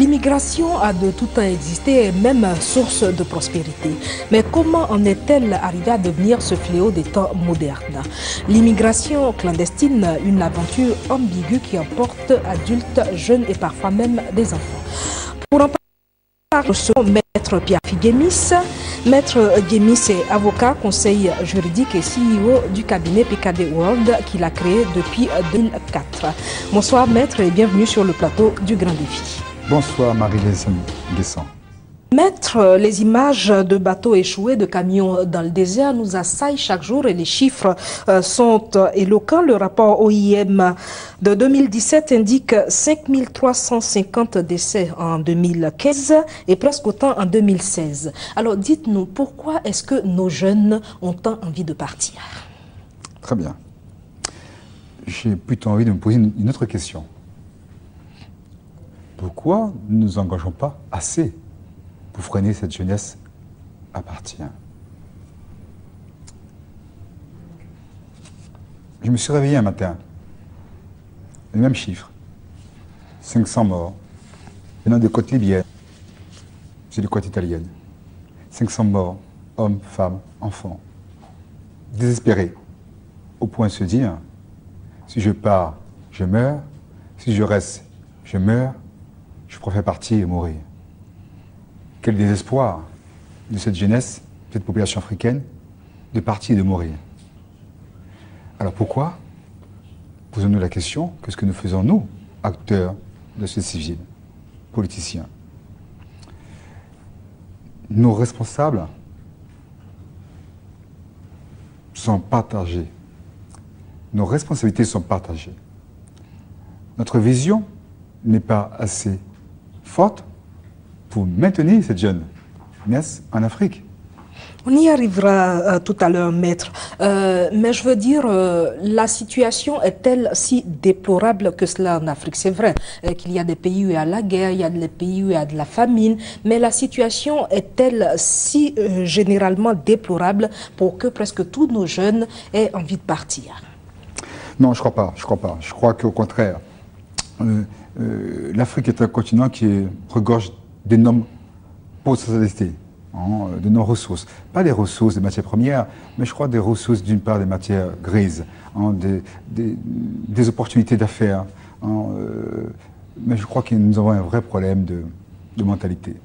L'immigration a de tout temps existé et même source de prospérité. Mais comment en est-elle arrivée à devenir ce fléau des temps modernes? L'immigration clandestine, une aventure ambiguë qui emporte adultes, jeunes et parfois même des enfants. Pour en parler, Maître Pierre Guémis. Maître Guémis est avocat, conseil juridique et CEO du cabinet PKD World qu'il a créé depuis 2004. Bonsoir Maître et bienvenue sur le plateau du Grand Défi. Bonsoir Marie-Lise Guessant. Maître, les images de bateaux échoués, de camions dans le désert nous assaillent chaque jour et les chiffres sont éloquents. Le rapport OIM de 2017 indique 5350 décès en 2015 et presque autant en 2016. Alors dites-nous, pourquoi est-ce que nos jeunes ont tant envie de partir? Très bien. J'ai plutôt envie de me poser une autre question. Pourquoi ne nous engageons pas assez pour freiner cette jeunesse à partir? Je me suis réveillé un matin, les mêmes chiffres, 500 morts, venant des côtes libyennes, c'est des côtes italiennes, 500 morts, hommes, femmes, enfants, désespérés, au point de se dire, si je pars, je meurs, si je reste, je meurs, je préfère partir et mourir. Quel désespoir de cette jeunesse, de cette population africaine, de partir et de mourir. Alors pourquoi? Posons-nous la question, qu'est-ce que nous faisons, nous, acteurs de ce civil, politiciens? Nos responsables sont partagés. Nos responsabilités sont partagées. Notre vision n'est pas assez forte pour maintenir cette jeunesse en Afrique. On y arrivera tout à l'heure, Maître. Mais je veux dire, la situation est-elle si déplorable que cela en Afrique? C'est vrai qu'il y a des pays où il y a la guerre, il y a des pays où il y a de la famine, mais la situation est-elle si généralement déplorable pour que presque tous nos jeunes aient envie de partir? Non, je crois pas. Je crois qu'au contraire, l'Afrique est un continent qui regorge d'énormes potentialités, d'énormes ressources. Pas des ressources des matières premières, mais je crois des ressources, d'une part, des matières grises, des opportunités d'affaires. Mais je crois que nous avons un vrai problème de mentalité.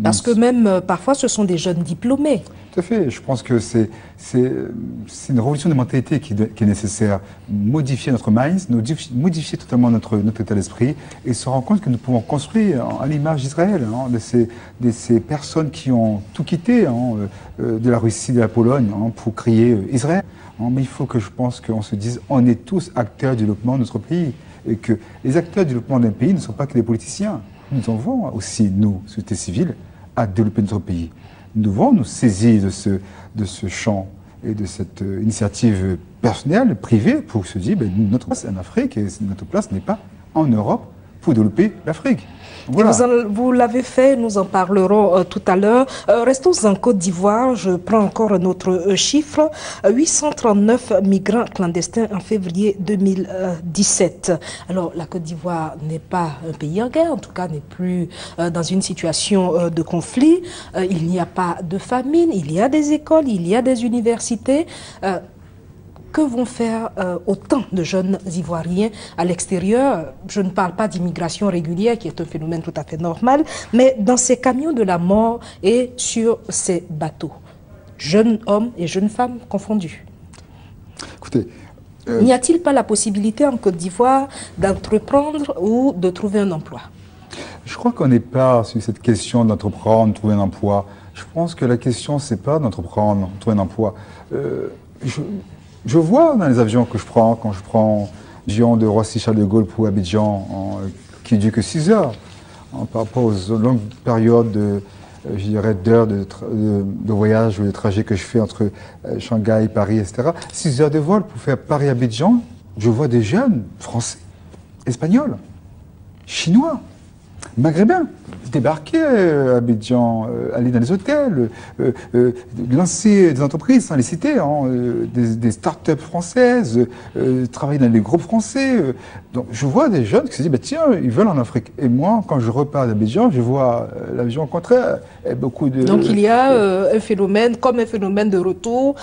Parce que même, parfois, ce sont des jeunes diplômés. Tout à fait. Je pense que c'est une révolution de mentalité qui est nécessaire. Modifier notre mind, modifier totalement notre état d'esprit et se rendre compte que nous pouvons construire à l'image d'Israël, de ces personnes qui ont tout quitté, de la Russie, de la Pologne, pour créer Israël. Mais il faut que je pense qu'on se dise, on est tous acteurs du développement de notre pays et que les acteurs du développement d'un pays ne sont pas que des politiciens. Nous devons aussi, nous, société civile, à développer notre pays. Nous devons nous saisir de ce champ et de cette initiative personnelle, privée, pour se dire, notre place est en Afrique et notre place n'est pas en Europe pour développer l'Afrique. Voilà. Vous l'avez fait, nous en parlerons tout à l'heure. Restons en Côte d'Ivoire, je prends encore un autre chiffre. 839 migrants clandestins en février 2017. Alors la Côte d'Ivoire n'est pas un pays en guerre, en tout cas n'est plus dans une situation de conflit. Il n'y a pas de famine, il y a des écoles, il y a des universités. Que vont faire autant de jeunes Ivoiriens à l'extérieur? Je ne parle pas d'immigration régulière, qui est un phénomène tout à fait normal, mais dans ces camions de la mort et sur ces bateaux, jeunes hommes et jeunes femmes confondus. Écoutez, n'y a-t-il pas la possibilité en Côte d'Ivoire d'entreprendre ou de trouver un emploi? Je crois qu'on n'est pas sur cette question d'entreprendre, trouver un emploi. Je pense que la question, c'est pas d'entreprendre, trouver un emploi. Je vois dans les avions que je prends, quand je prends l'avion de Roissy-Charles de Gaulle pour Abidjan, qui ne dure que 6 heures, par rapport aux longues périodes je dirais, d'heures de voyage ou de trajet que je fais entre Shanghai, Paris, etc. 6 heures de vol pour faire Paris-Abidjan, je vois des jeunes français, espagnols, chinois, maghrébins, débarquer à Abidjan, aller dans les hôtels, lancer des entreprises, sans les citer, hein, des start-up françaises, travailler dans les groupes français. Donc je vois des jeunes qui se disent, bah, tiens, ils veulent en Afrique. Et moi, quand je repars d'Abidjan, je vois la vision contraire. Et beaucoup de... Donc il y a un phénomène, comme un phénomène de retour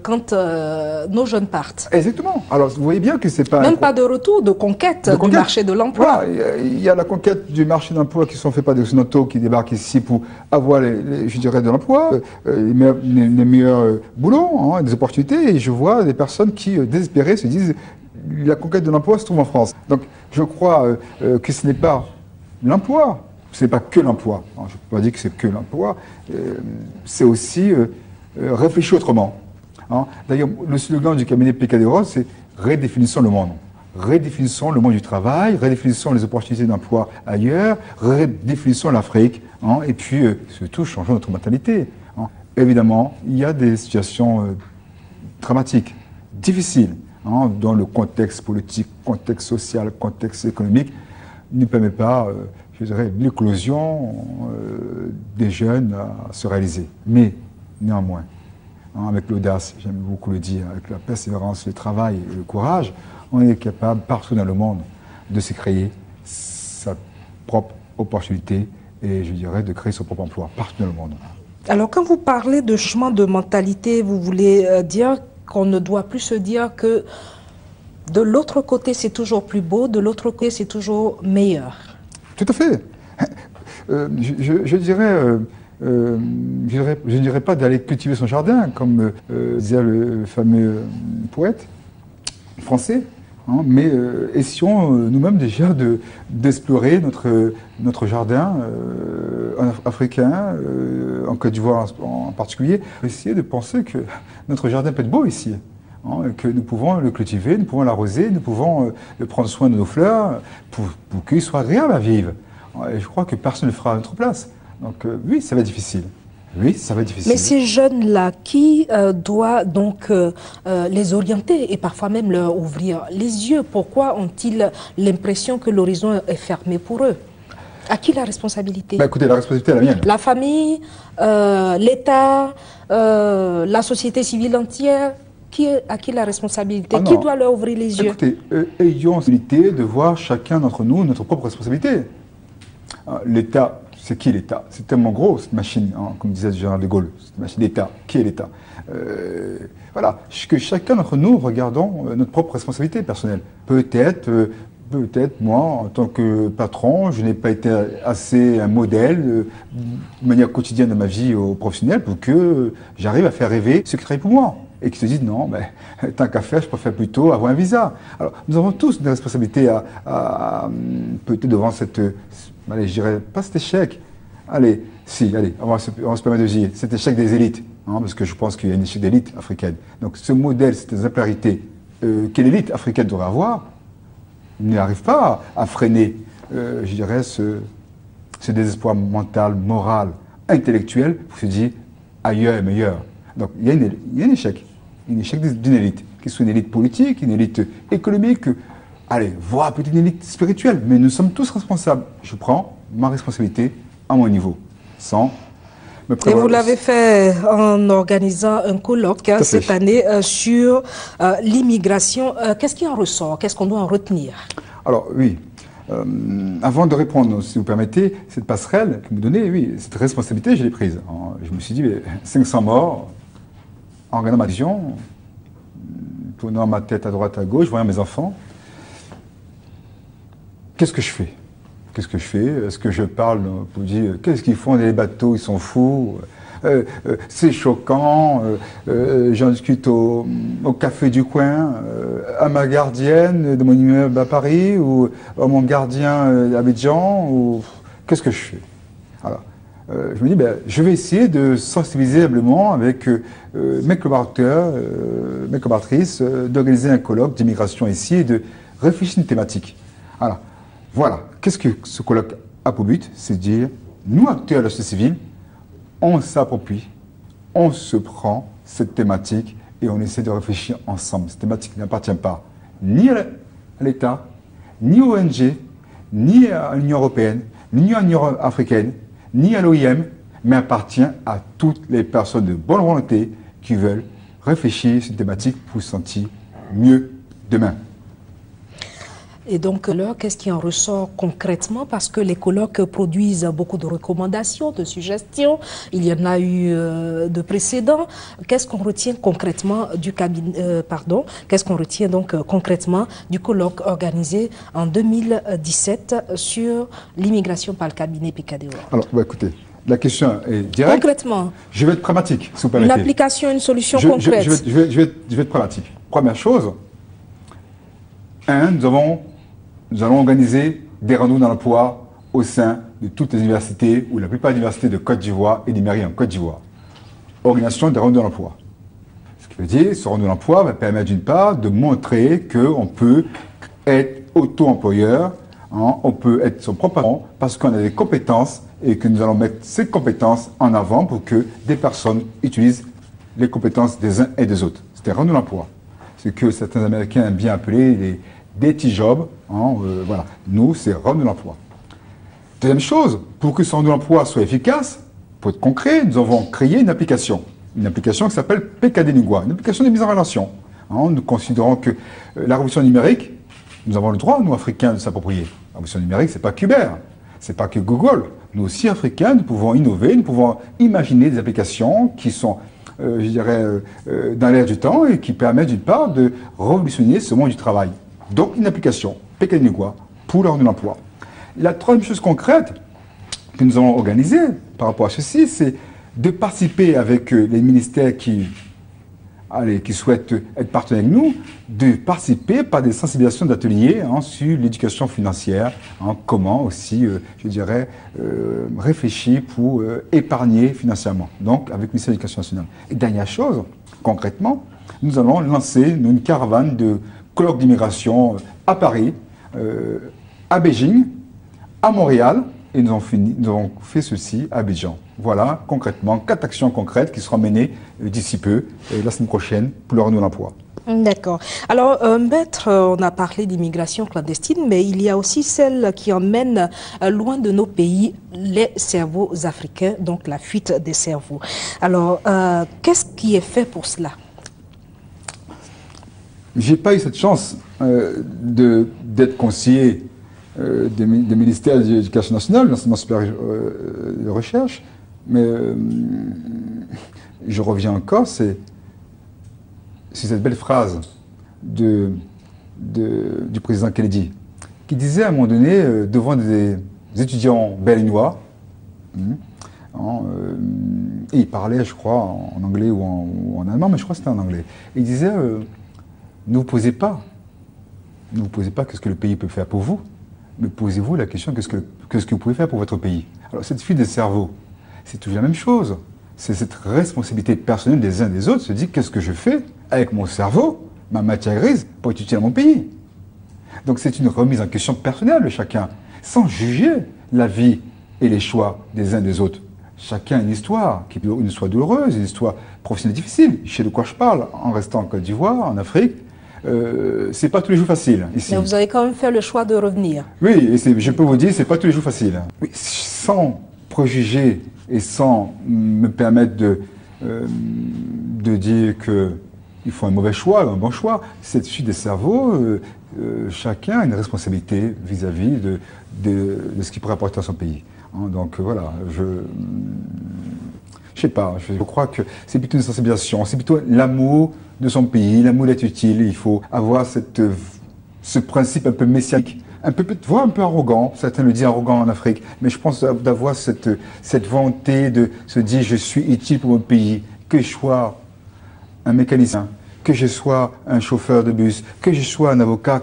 quand nos jeunes partent. Exactement. Alors vous voyez bien que c'est pas... Même pas de retour, de conquête du marché de l'emploi. Voilà, il y a la conquête du marché de l'emploi qui sont faits par des occidentaux qui débarquent ici pour avoir, je dirais, de l'emploi, les meilleurs boulots, hein, des opportunités. Et je vois des personnes qui, désespérées, se disent la conquête de l'emploi se trouve en France. Donc je crois que ce n'est pas l'emploi, ce n'est pas que l'emploi. Je ne peux pas dire que c'est que l'emploi, c'est aussi réfléchir autrement. Hein. D'ailleurs, le slogan du cabinet Picadero, c'est « Redéfinissons le monde ». Redéfinissons le monde du travail, redéfinissons les opportunités d'emploi ailleurs, redéfinissons l'Afrique, hein, et puis surtout changeons notre mentalité. Hein. Évidemment, il y a des situations dramatiques, difficiles, hein, dans le contexte politique, contexte social, contexte économique, ne permet pas, je dirais, l'éclosion des jeunes à se réaliser. Mais néanmoins, hein, avec l'audace, j'aime beaucoup le dire, avec la persévérance, le travail et le courage, on est capable, partout dans le monde, de se créer sa propre opportunité et, je dirais, de créer son propre emploi, partout dans le monde. Alors, quand vous parlez de changement de mentalité, vous voulez dire qu'on ne doit plus se dire que de l'autre côté, c'est toujours plus beau, de l'autre côté, c'est toujours meilleur. Tout à fait. Je ne dirais pas d'aller cultiver son jardin, comme disait le fameux poète français. Hein, mais essayons nous-mêmes déjà d'explorer notre jardin africain, en Côte d'Ivoire en particulier. Essayer de penser que notre jardin peut être beau ici, hein, que nous pouvons le cultiver, nous pouvons l'arroser, nous pouvons prendre soin de nos fleurs pour qu'il soit agréable à vivre. Et je crois que personne ne le fera à notre place. Donc oui, ça va être difficile. Oui, ça va être difficile. Mais ces jeunes-là, qui doit donc les orienter et parfois même leur ouvrir les yeux? Pourquoi ont-ils l'impression que l'horizon est fermé pour eux? À qui la responsabilité? Bah, écoutez, la responsabilité est la mienne. La famille, l'État, la société civile entière? À qui la responsabilité? Qui doit leur ouvrir les yeux? Écoutez, ayons la responsabilité de voir chacun d'entre nous notre propre responsabilité. L'État, c'est qui l'État? C'est tellement gros, cette machine, hein, comme disait le général de Gaulle, cette machine d'État. Qui est l'État? Voilà, que chacun d'entre nous regardons notre propre responsabilité personnelle. Peut-être moi, en tant que patron, je n'ai pas été assez un modèle de manière quotidienne de ma vie professionnelle pour que j'arrive à faire rêver ceux qui travaillent pour moi. Et qui se disent, non, ben, tant qu'à faire, je préfère plutôt avoir un visa. Alors, nous avons tous des responsabilités peut-être devant cette, allez, je dirais, pas cet échec. Allez, on va se permettre de dire, cet échec des élites, hein, parce que je pense qu'il y a un échec d'élite africaine. Donc, ce modèle, cette exemplarité que l'élite africaine devrait avoir, n'arrive pas à freiner, je dirais, ce désespoir mental, moral, intellectuel, pour se dire, ailleurs est meilleur. Donc, il y a un échec d'une élite, qui soit une élite politique, une élite économique, allez, voire peut-être une élite spirituelle, mais nous sommes tous responsables. Je prends ma responsabilité à mon niveau, sans me prévoir. Et vous l'avez fait en organisant un colloque cette année sur l'immigration. Qu'est-ce qui en ressort? Qu'est-ce qu'on doit en retenir? Alors, oui. Avant de répondre, si vous permettez, cette passerelle que vous me donnez, oui, cette responsabilité, je l'ai prise. Je me suis dit, 500 morts, en regardant ma vision, tournant ma tête à droite, à gauche, voyant mes enfants. Qu'est-ce que je fais? Qu'est-ce que je fais? Est-ce que je parle pour dire, qu'est-ce qu'ils font les bateaux, ils sont fous, c'est choquant, j'en discute au café du coin, à ma gardienne de mon immeuble à Paris, ou à mon gardien à Abidjan, ou qu'est-ce que je fais? Alors, je me dis, je vais essayer de sensibiliser humblement avec mes collaborateurs, mes collaboratrices, d'organiser un colloque d'immigration ici et de réfléchir à une thématique. Alors, voilà, qu'est-ce que ce colloque a pour but? C'est de dire, nous, acteurs de la société civile, on s'approprie, on se prend cette thématique et on essaie de réfléchir ensemble. Cette thématique n'appartient pas ni à l'État, ni aux ONG, ni à l'Union européenne, ni à l'Union africaine, ni à l'OIM, mais appartient à toutes les personnes de bonne volonté qui veulent réfléchir sur une thématique pour se sentir mieux demain. Et donc, alors, qu'est-ce qui en ressort concrètement? Parce que les colloques produisent beaucoup de recommandations, de suggestions. Il y en a eu de précédents. Qu'est-ce qu'on retient concrètement du cabinet, qu'est-ce qu'on retient donc concrètement du colloque organisé en 2017 sur l'immigration par le cabinet PKDO? Alors, écoutez, la question est directe. Concrètement. Je vais être pragmatique, si vous permettez. Une application, une solution concrète. Je vais être pragmatique. Première chose, nous allons organiser des rendez-vous dans l'emploi au sein de toutes les universités ou la plupart des universités de Côte d'Ivoire et des mairies en Côte d'Ivoire. Organisation des rendez-vous dans l'emploi. Ce qui veut dire, ce rendez-vous dans l'emploi va permettre d'une part de montrer qu'on peut être auto-employeur, hein, on peut être son propre patron parce qu'on a des compétences et que nous allons mettre ces compétences en avant pour que des personnes utilisent les compétences des uns et des autres. C'est un rendez-vous dans l'emploi. Ce que certains Américains aiment bien appeler des petits jobs. Hein, voilà. Nous, c'est rendez-vous d'emploi. Deuxième chose, pour que ce rendez-vous d'emploi soit efficace, pour être concret, nous avons créé une application. Une application qui s'appelle PKD Lingua, une application de mise en relation. Hein, nous considérons que la révolution numérique, nous avons le droit, nous, Africains, de s'approprier. La révolution numérique, ce n'est pas qu'Uber, ce n'est pas que Google. Nous aussi, Africains, nous pouvons innover, nous pouvons imaginer des applications qui sont je dirais, dans l'air du temps et qui permet d'une part de révolutionner ce monde du travail. Donc une application, PKD Lingua, pour le rendez-vous d'emploi. La troisième chose concrète que nous avons organisée par rapport à ceci, c'est de participer avec les ministères qui souhaitent être partenaires avec nous, de participer par des sensibilisations d'ateliers hein, sur l'éducation financière, hein, comment aussi, je dirais, réfléchir pour épargner financièrement, donc avec le ministère de l'Éducation nationale. Et dernière chose, concrètement, nous allons lancer une caravane de colloques d'immigration à Paris, à Beijing, à Montréal, et nous avons fait ceci à Abidjan. Voilà, concrètement, 4 actions concrètes qui seront menées d'ici peu, la semaine prochaine, pour le rendez-vous d'emploi. D'accord. Alors, maître, on a parlé d'immigration clandestine, mais il y a aussi celle qui emmène loin de nos pays les cerveaux africains, donc la fuite des cerveaux. Alors, qu'est-ce qui est fait pour cela? J'ai pas eu cette chance d'être conseiller des ministères de l'Éducation nationale, de l'enseignement supérieur de recherche, mais je reviens encore, c'est cette belle phrase du président Kennedy, qui disait à un moment donné, devant des étudiants berlinois, et il parlait, je crois, en anglais ou en allemand, mais je crois que c'était en anglais. Il disait, ne vous posez pas qu'est-ce que le pays peut faire pour vous, mais posez-vous la question qu'est-ce que vous pouvez faire pour votre pays. Alors cette fuite des cerveaux, c'est toujours la même chose. C'est cette responsabilité personnelle des uns des autres, se dire qu'est-ce que je fais avec mon cerveau, ma matière grise, pour être utile à mon pays. Donc c'est une remise en question personnelle de chacun, sans juger la vie et les choix des uns des autres. Chacun a une histoire, une histoire douloureuse, une histoire professionnelle difficile. Je sais de quoi je parle, en restant en Côte d'Ivoire, en Afrique. C'est pas tous les jours facile ici. Mais vous avez quand même fait le choix de revenir. Oui, et je peux vous dire, c'est pas tous les jours facile. Oui, sans préjuger et sans me permettre de dire qu'il faut un mauvais choix ou un bon choix, cette fuite des cerveaux, chacun a une responsabilité vis-à-vis de ce qu'il pourrait apporter à son pays. Hein, donc voilà, je sais pas, je crois que c'est plutôt une sensibilisation, c'est plutôt l'amour de son pays, l'amour d'être utile. Il faut avoir ce principe un peu messianique, voire un peu arrogant, certains le disent arrogant en Afrique, mais je pense d'avoir cette volonté de se dire je suis utile pour mon pays, que je sois un mécanicien, que je sois un chauffeur de bus, que je sois un avocat,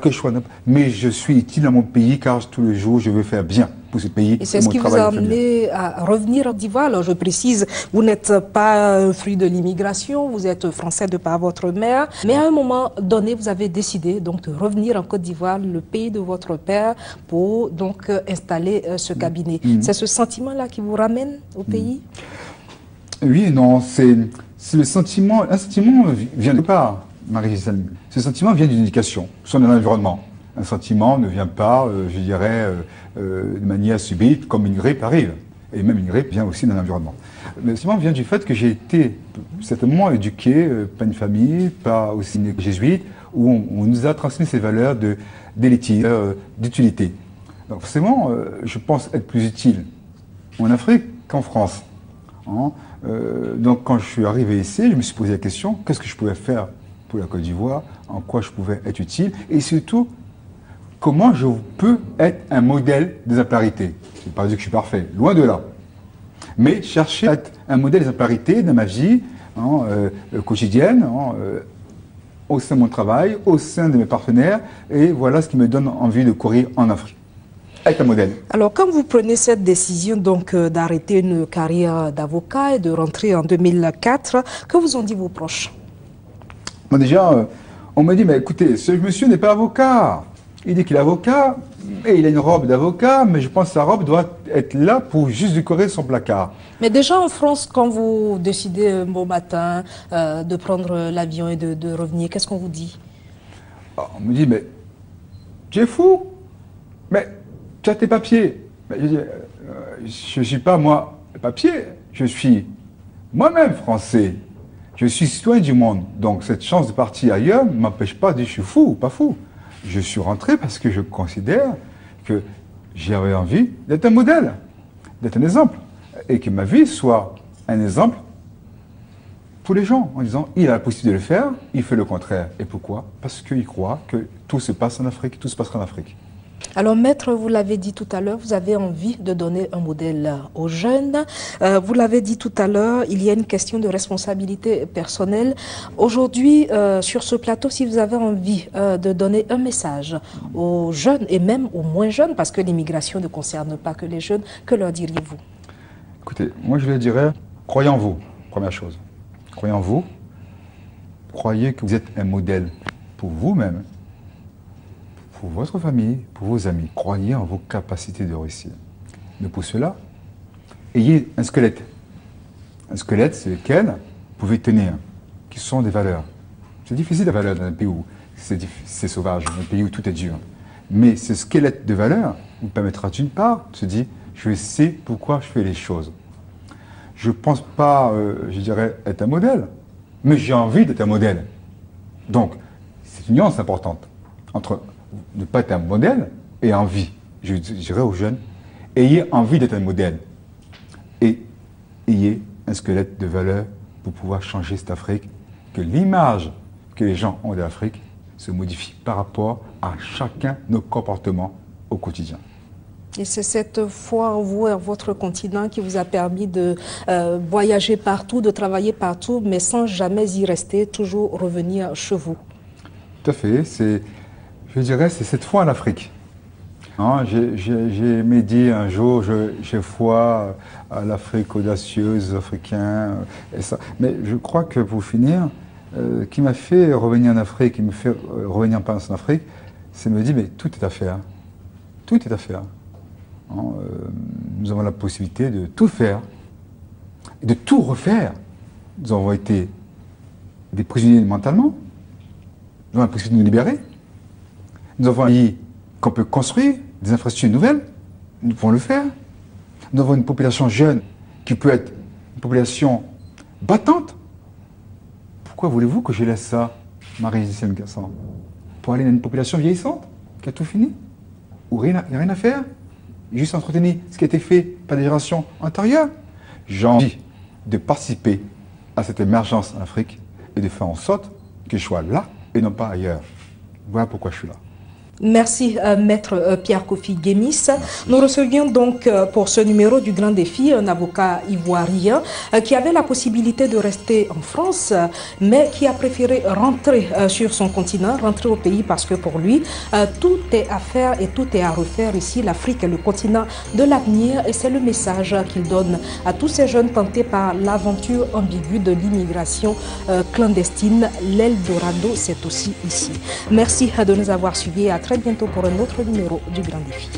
mais je suis utile à mon pays car tous les jours je veux faire bien pour ce pays. Et c'est ce qui vous a amené à revenir en Côte d'Ivoire. Alors je précise, vous n'êtes pas un fruit de l'immigration, vous êtes français de par votre mère, mais à un moment donné, vous avez décidé donc de revenir en Côte d'Ivoire, le pays de votre père, pour donc installer ce cabinet. C'est ce sentiment-là qui vous ramène au pays? Oui et non, c'est le sentiment. Un sentiment vient de part, Marie-Gisèle. Ce sentiment vient d'une éducation, soit de l'environnement. Un sentiment ne vient pas, je dirais, de manière subite, comme une grippe arrive. Et même une grippe vient aussi d'un environnement. Mais le sentiment vient du fait que j'ai été certainement éduqué par une famille, pas aussi une jésuite, où on nous a transmis ces valeurs d'élitisme, d'utilité. Donc forcément, je pense être plus utile en Afrique qu'en France. Hein. Donc quand je suis arrivé ici, je me suis posé la question, qu'est-ce que je pouvais faire pour la Côte d'Ivoire, en quoi je pouvais être utile, et surtout, comment je peux être un modèle d'exemplarité. Je n'ai pas dit que je suis parfait, loin de là. Mais chercher à être un modèle d'exemplarité dans ma vie quotidienne, au sein de mon travail, au sein de mes partenaires, et voilà ce qui me donne envie de courir en Afrique. Être un modèle. Alors, quand vous prenez cette décision donc d'arrêter une carrière d'avocat et de rentrer en 2004, que vous ont dit vos proches? Bon, déjà, on me dit, mais écoutez, ce monsieur n'est pas avocat. Il dit qu'il est avocat, et il a une robe d'avocat, mais je pense que sa robe doit être là pour juste décorer son placard. Mais déjà en France, quand vous décidez un beau matin de prendre l'avion et de revenir, qu'est-ce qu'on vous dit? On me dit, mais tu es fou. Mais tu as tes papiers. Mais je ne suis pas moi papier, je suis moi-même français. Je suis citoyen du monde. Donc cette chance de partir ailleurs ne m'empêche pas de dire je suis fou ou pas fou. Je suis rentré parce que je considère que j'avais envie d'être un modèle, d'être un exemple. Et que ma vie soit un exemple pour les gens, en disant il a la possibilité de le faire, il fait le contraire. Et pourquoi? Parce qu'il croit que tout se passe en Afrique, tout se passera en Afrique. Alors, maître, vous l'avez dit tout à l'heure, vous avez envie de donner un modèle aux jeunes. Vous l'avez dit tout à l'heure, il y a une question de responsabilité personnelle. Aujourd'hui, sur ce plateau, si vous avez envie de donner un message aux jeunes et même aux moins jeunes, parce que l'immigration ne concerne pas que les jeunes, que leur diriez-vous? Écoutez, moi je leur dirais, croyez en vous, première chose. Croyez en vous, croyez que vous êtes un modèle pour vous-même, pour votre famille, pour vos amis. Croyez en vos capacités de réussir. Mais pour cela, ayez un squelette. Un squelette, c'est lequel vous pouvez tenir, qui sont des valeurs. C'est difficile la valeur dans un pays où c'est sauvage, dans un pays où tout est dur. Mais ce squelette de valeurs vous permettra d'une part de se dire, je sais pourquoi je fais les choses. Je ne pense pas, je dirais, être un modèle, mais j'ai envie d'être un modèle. Donc, c'est une nuance importante entre ne pas être un modèle et envie. Je dirais aux jeunes, ayez envie d'être un modèle et ayez un squelette de valeurs pour pouvoir changer cette Afrique, que l'image que les gens ont de l'Afrique se modifie par rapport à chacun de nos comportements au quotidien. Et c'est cette foi en vous et en votre continent qui vous a permis de voyager partout, de travailler partout, mais sans jamais y rester, toujours revenir chez vous. Tout à fait. Je dirais, c'est cette foi en Afrique. Hein, j'ai médité un jour, j'ai foi à l'Afrique audacieuse, aux Africains, et ça. Mais je crois que pour finir, qui m'a fait revenir en Afrique, qui me fait revenir en Afrique, c'est me dire, mais tout est à faire. Tout est à faire. Hein, nous avons la possibilité de tout faire, et de tout refaire. Nous avons été des prisonniers mentalement, nous avons la possibilité de nous libérer. Nous avons un pays qu'on peut construire, des infrastructures nouvelles, nous pouvons le faire. Nous avons une population jeune qui peut être une population battante. Pourquoi voulez-vous que je laisse ça, Marie-Gisèle Gassan, pour aller dans une population vieillissante, qui a tout fini, où il n'y a rien à faire, juste entretenir ce qui a été fait par des générations antérieures? J'ai envie de participer à cette émergence en Afrique et de faire en sorte que je sois là et non pas ailleurs. Voilà pourquoi je suis là. Merci, Maître Pierre Kofi Guémis. Nous recevions donc pour ce numéro du Grand Défi un avocat ivoirien qui avait la possibilité de rester en France, mais qui a préféré rentrer sur son continent, rentrer au pays parce que pour lui, tout est à faire et tout est à refaire ici. L'Afrique est le continent de l'avenir et c'est le message qu'il donne à tous ces jeunes tentés par l'aventure ambiguë de l'immigration clandestine. L'Eldorado, c'est aussi ici. Merci de nous avoir suivis et à très bientôt pour un autre numéro du Grand Défi.